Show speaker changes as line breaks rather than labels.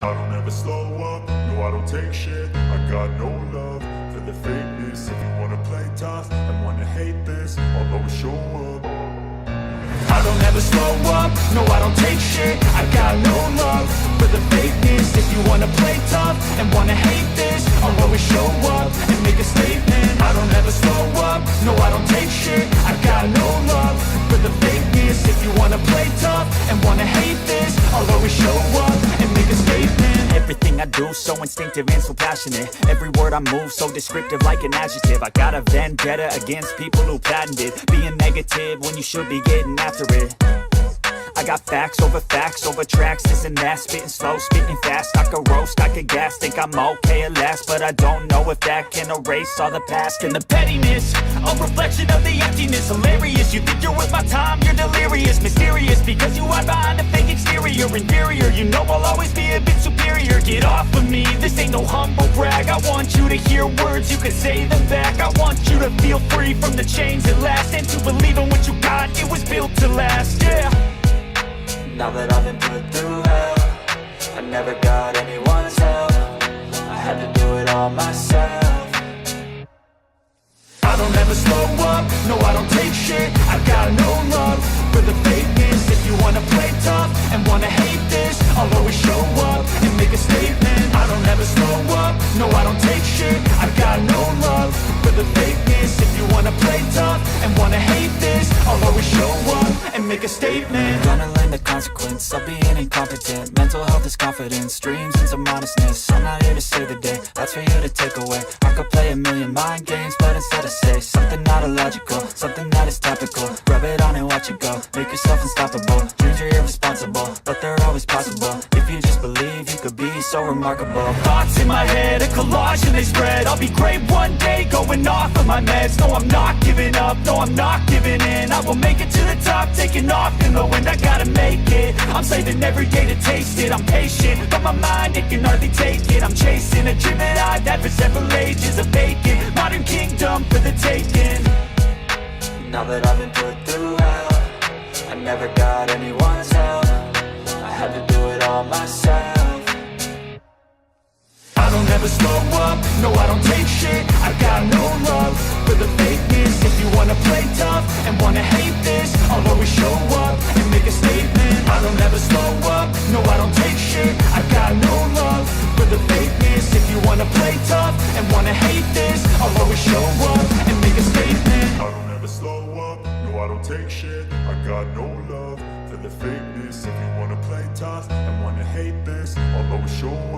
I don't ever slow up, no I don't take shit. I got no love for the fakeness. If you wanna play tough and wanna hate this, I'll always show up. I don't ever slow up, no I don't take shit. I got no love for the fakeness. If you wanna play tough and wanna hate this, I'll always show up and make a statement. I don't ever slow up, no I don't take shit. I got no love for the fakeness. If you wanna play tough and wanna hate this, I'll always show up and make a statement.
Everything I do so instinctive and so passionate. Every word I move so descriptive like an adjective. I got a vendetta against people who patented being negative when you should be getting after it. I got facts over tracks, this and that. Spitting slow, spitting fast. I could roast, I could gas. Think I'm okay at last, but I don't know if that can erase all the past. And the pettiness, a reflection of the emptiness. Hilarious, you think you're worth my time, you're delirious. Mysterious, because you hide behind a fake exterior. Inferior, you know I'll always be a bit superior. Get off of me, this ain't no humble brag. I want you to hear words, you can say them back. I want you to feel free from the chains that last, and to believe in what you got, it was built to last, yeah.
Now that I've been put through hell, I never got anyone's help. I had to do it all myself.
I don't ever slow up, no I don't take shit. I got no love for the fakeness. If you wanna play tough and wanna hate this, I'll always show up and make a statement. I don't ever slow up, no I don't take shit. I got no love for the fakeness. If you wanna play tough and wanna hate this, I'll always show up and make a statement.
Gonna learn the consequence of being incompetent. Mental health is confidence, dreams and some honestness. I'm not here to save the day, that's for you to take away. I could play a million mind games, but instead I say something not illogical, something that is topical. Rub it on and watch it go, make yourself unstoppable. Dreams are irresponsible, but they're always possible. If you just believe, you could be so remarkable.
Thoughts in my head, a collage and they spread. I'll be great one day, going off of my meds. No, I'm not giving up, no, I'm not giving in. I will make it to the top, taking off in the wind. I gotta make it, I'm saving every day to taste it. I'm patient, but my mind, it can hardly take it. I'm chasing a dream that I've had for several ages. A vacant, modern kingdom for the taking.
Now that I've been put through hell, I never got anyone's help. I had to do it all myself.
I don't ever slow up, no I don't take shit. I got no love for the fakeness. If you wanna play tough and wanna hate this, I'll always show up and make a statement. I don't ever slow up, no I don't take shit. I got no love for the fakeness. If you wanna play tough and wanna hate this, I'll always show up and make a statement. I don't ever slow up, no I don't take shit. I got no love for the fakeness. If you wanna play tough and wanna hate this, I'll always show up